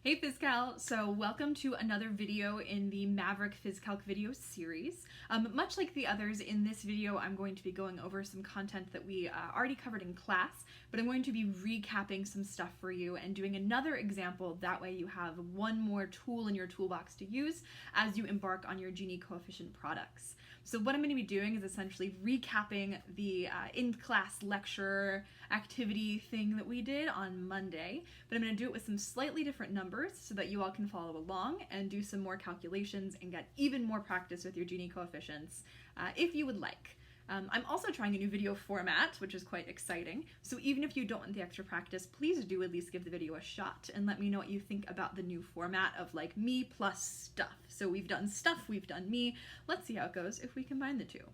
Hey PhysCal, so welcome to another video in the Maverick PhysCalc video series. Much like the others, in this video I'm going to be going over some content that we already covered in class, but I'm going to be recapping some stuff for you and doing another example. That way you have one more tool in your toolbox to use as you embark on your Gini Coefficient products. So what I'm going to be doing is essentially recapping the in-class lecture activity thing that we did on Monday, but I'm going to do it with some slightly different numbers so that you all can follow along and do some more calculations and get even more practice with your Gini coefficients if you would like. I'm also trying a new video format, which is quite exciting, so even if you don't want the extra practice, please do at least give the video a shot and let me know what you think about the new format of like me plus stuff. So we've done stuff, we've done me. Let's see how it goes if we combine the two.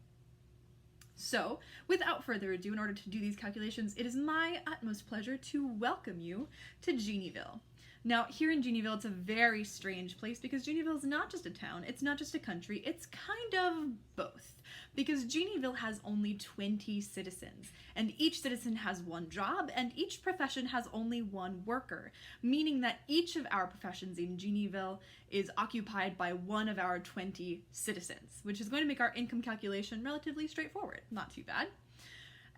So, without further ado, in order to do these calculations, it is my utmost pleasure to welcome you to Giniville. Now, here in Giniville, it's a very strange place because Giniville is not just a town, it's not just a country, it's kind of both. Because Giniville has only 20 citizens, and each citizen has one job, and each profession has only one worker, meaning that each of our professions in Giniville is occupied by one of our 20 citizens, which is going to make our income calculation relatively straightforward. Not too bad.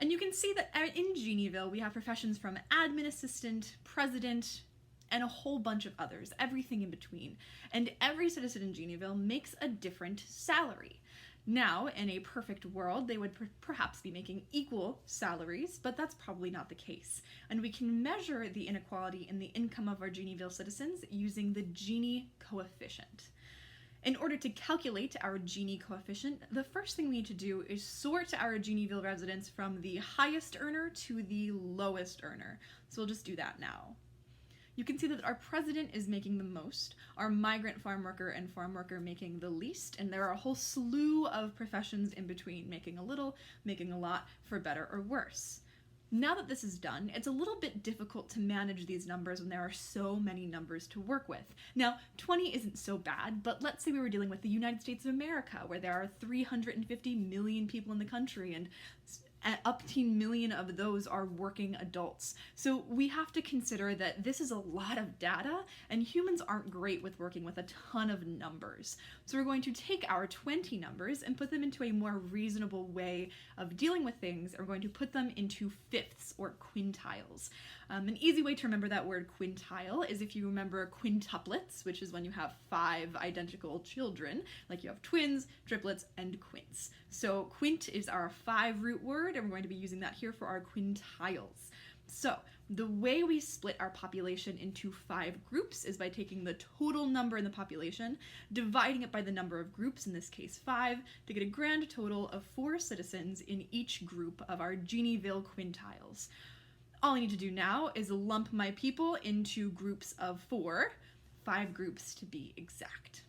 And you can see that in Giniville, we have professions from admin assistant, president, and a whole bunch of others, everything in between. And every citizen in Giniville makes a different salary. Now, in a perfect world, they would perhaps be making equal salaries, but that's probably not the case. And we can measure the inequality in the income of our Giniville citizens using the Gini Coefficient. In order to calculate our Gini Coefficient, the first thing we need to do is sort our Giniville residents from the highest earner to the lowest earner. So we'll just do that now. You can see that our president is making the most, our migrant farm worker and farm worker making the least, and there are a whole slew of professions in between, making a little, making a lot, for better or worse. Now that this is done, it's a little bit difficult to manage these numbers when there are so many numbers to work with. Now, 20 isn't so bad, but let's say we were dealing with the United States of America, where there are 350 million people in the country, and up to 1 million of those are working adults. So we have to consider that this is a lot of data, and humans aren't great with working with a ton of numbers. So we're going to take our 20 numbers and put them into a more reasonable way of dealing with things, and we're going to put them into fifths or quintiles. An easy way to remember that word quintile is if you remember quintuplets, which is when you have 5 identical children, like you have twins, triplets, and quints. So quint is our 5 root word, and we're going to be using that here for our quintiles. So the way we split our population into 5 groups is by taking the total number in the population, dividing it by the number of groups, in this case 5, to get a grand total of 4 citizens in each group of our Giniville quintiles. All I need to do now is lump my people into groups of 4, 5 groups to be exact.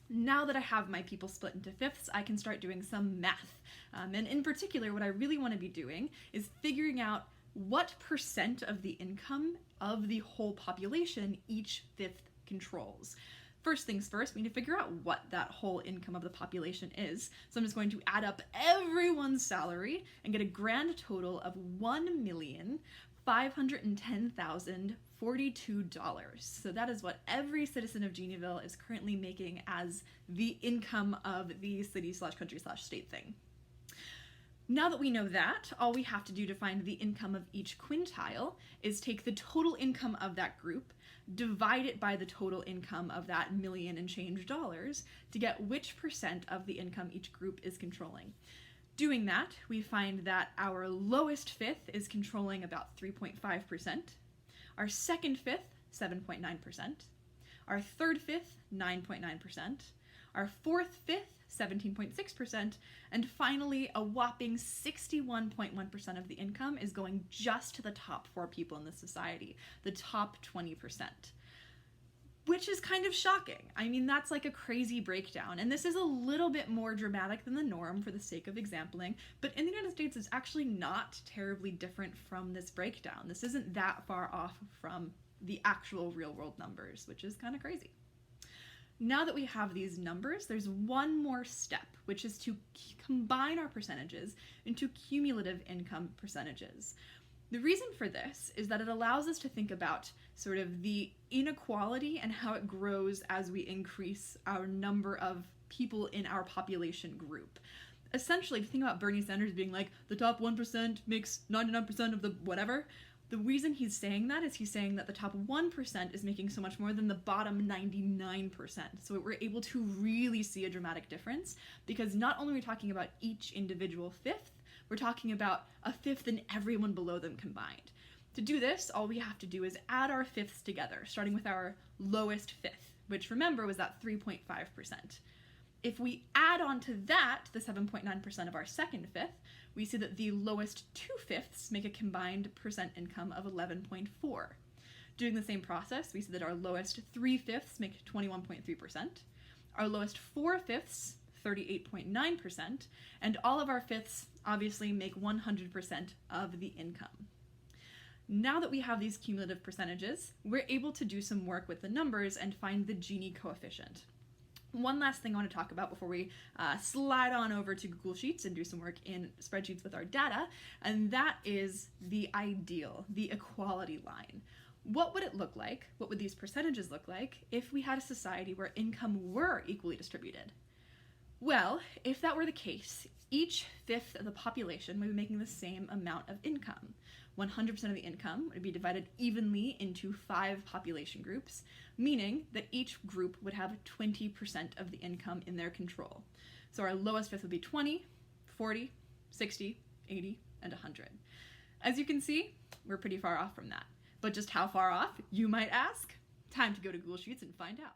Now that I have my people split into fifths, I can start doing some math. And in particular, what I really want to be doing is figuring out what percent of the income of the whole population each fifth controls. First things first, we need to figure out what that whole income of the population is. So I'm just going to add up everyone's salary and get a grand total of $1,510,042. So that is what every citizen of Giniville is currently making as the income of the city/country/state thing. Now that we know that, all we have to do to find the income of each quintile is take the total income of that group, divide it by the total income of that million and change dollars to get which percent of the income each group is controlling. Doing that, we find that our lowest fifth is controlling about 3.5%, our second fifth, 7.9%, our third fifth, 9.9%, our fourth fifth, 17.6%, and finally a whopping 61.1% of the income is going just to the top 4 people in the society, the top 20%. Which is kind of shocking. I mean, that's like a crazy breakdown, and this is a little bit more dramatic than the norm for the sake of exampling, but in the United States it's actually not terribly different from this breakdown. This isn't that far off from the actual real-world numbers, which is kind of crazy. Now that we have these numbers, there's one more step, which is to combine our percentages into cumulative income percentages. The reason for this is that it allows us to think about sort of the inequality and how it grows as we increase our number of people in our population group. Essentially, if you think about Bernie Sanders being like, the top 1% makes 99% of the whatever, the reason he's saying that is he's saying that the top 1% is making so much more than the bottom 99%. So we're able to really see a dramatic difference, because not only are we talking about each individual fifth, we're talking about a fifth and everyone below them combined. To do this, all we have to do is add our fifths together, starting with our lowest fifth, which remember was that 3.5%. If we add on to that the 7.9% of our second fifth, we see that the lowest 2/5 make a combined percent income of 11.4. Doing the same process, we see that our lowest 3/5 make 21.3%, our lowest 4/5 38.9%, and all of our fifths obviously make 100% of the income. Now that we have these cumulative percentages, we're able to do some work with the numbers and find the Gini coefficient. One last thing I want to talk about before we slide on over to Google Sheets and do some work in spreadsheets with our data, and that is the ideal, the equality line. What would it look like, what would these percentages look like if we had a society where income were equally distributed? Well, if that were the case, each fifth of the population would be making the same amount of income. 100% of the income would be divided evenly into 5 population groups, meaning that each group would have 20% of the income in their control. So our lowest fifth would be 20, 40, 60, 80, and 100. As you can see, we're pretty far off from that. But just how far off, you might ask? Time to go to Google Sheets and find out.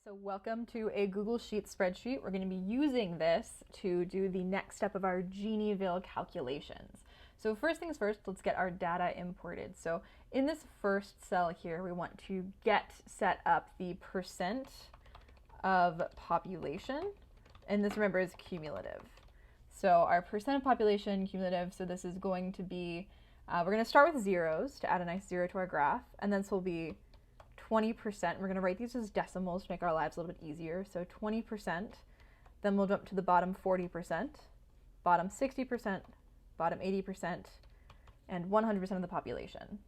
So welcome to a Google Sheets spreadsheet. We're going to be using this to do the next step of our Giniville calculations. So first things first, let's get our data imported. So in this first cell here, we want to set up the percent of population, and this, remember, is cumulative. So our percent of population cumulative, so this is going to be, we're going to start with zeros to add a nice zero to our graph, and then this will be 20%. We're going to write these as decimals to make our lives a little bit easier. So 20%, then we'll jump to the bottom 40%, bottom 60%, bottom 80%, and 100% of the population.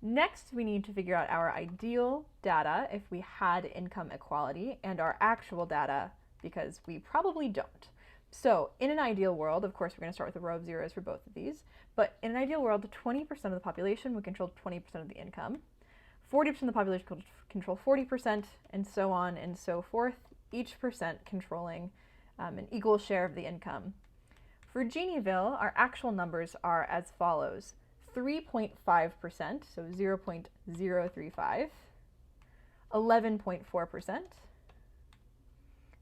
Next, we need to figure out our ideal data if we had income equality, and our actual data because we probably don't. So in an ideal world, of course, we're going to start with a row of zeros for both of these, but in an ideal world, 20% of the population would control 20% of the income, 40% of the population could control 40%, and so on and so forth, each percent controlling an equal share of the income. For Giniville, our actual numbers are as follows: 3.5%, so 0.035, 11.4%,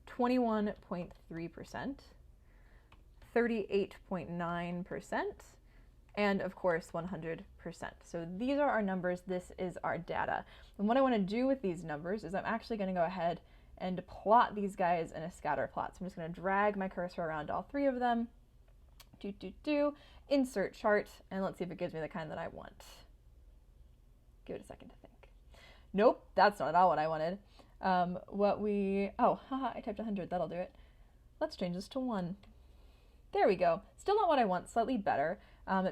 21.3%, 38.9%, and of course 100%. So these are our numbers, this is our data. And what I want to do with these numbers is I'm actually going to go ahead and plot these guys in a scatter plot. So I'm just going to drag my cursor around all 3 of them, insert chart, and let's see if it gives me the kind that I want. Give it a second to think. Nope, that's not at all what I wanted. I typed 100, that'll do it. Let's change this to 1. There we go. Still not what I want, slightly better,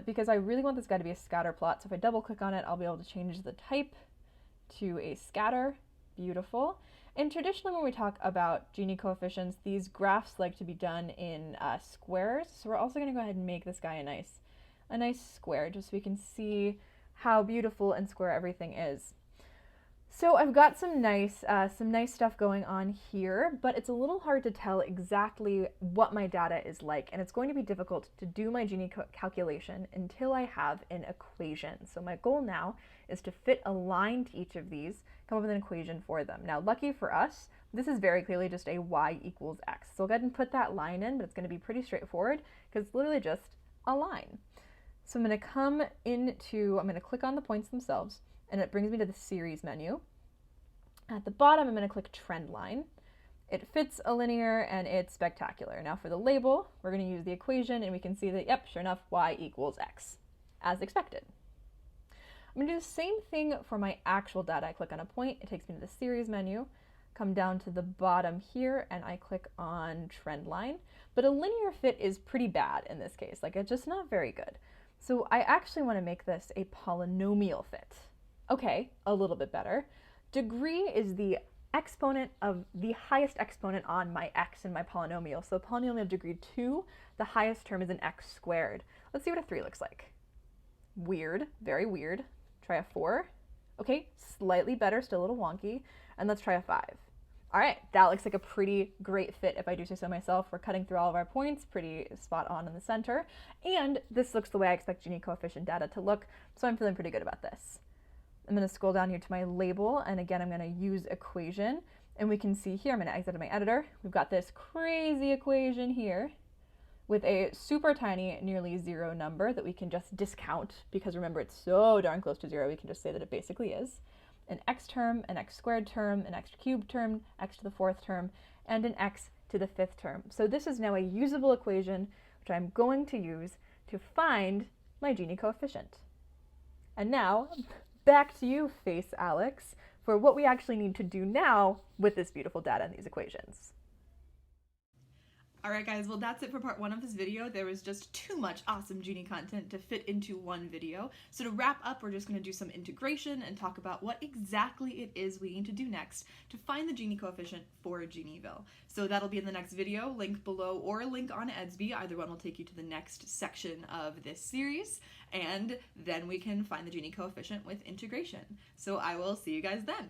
because I really want this guy to be a scatter plot. So if I double click on it, I'll be able to change the type to a scatter. Beautiful. And traditionally when we talk about Gini coefficients, these graphs like to be done in squares. So we're also going to go ahead and make this guy a nice square, just so we can see how beautiful and square everything is. So I've got some nice stuff going on here, but it's a little hard to tell exactly what my data is like, and it's going to be difficult to do my Gini calculation until I have an equation. So my goal now is to fit a line to each of these, come up with an equation for them. Now, lucky for us, this is very clearly just a y equals x. So I'll go ahead and put that line in, but it's going to be pretty straightforward because it's literally just a line. So I'm going to click on the points themselves, and it brings me to the series menu. At the bottom, I'm going to click trend line. It fits a linear and it's spectacular. Now for the label, we're going to use the equation, and we can see that, yep, sure enough, y equals x, as expected. I'm going to do the same thing for my actual data. I click on a point, it takes me to the series menu, come down to the bottom here, and I click on trend line. But a linear fit is pretty bad in this case, like it's just not very good. So I actually want to make this a polynomial fit. Okay, a little bit better. Degree is the exponent of the highest exponent on my x in my polynomial. So polynomial of degree 2, the highest term is an x squared. Let's see what a 3 looks like. Weird, very weird. Try a 4. Okay, slightly better, still a little wonky. And let's try a 5. All right, that looks like a pretty great fit if I do say so myself. We're cutting through all of our points, pretty spot on in the center. And this looks the way I expect Gini coefficient data to look, so I'm feeling pretty good about this. I'm going to scroll down here to my label, and again, I'm going to use equation. And we can see here, I'm going to exit my editor. We've got this crazy equation here with a super tiny, nearly 0 number that we can just discount, because remember, it's so darn close to 0, we can just say that it basically is. An x term, an x squared term, an x cubed term, x to the 4th term, and an x to the 5th term. So this is now a usable equation, which I'm going to use to find my Gini coefficient. And now, back to you, Face Alex, for what we actually need to do now with this beautiful data and these equations. Alright guys, well that's it for part 1 of this video. There was just too much awesome Gini content to fit into one video. So to wrap up, we're just going to do some integration and talk about what exactly it is we need to do next to find the Gini coefficient for Giniville. So that'll be in the next video, link below or link on Edsby. Either one will take you to the next section of this series, and then we can find the Gini coefficient with integration. So I will see you guys then.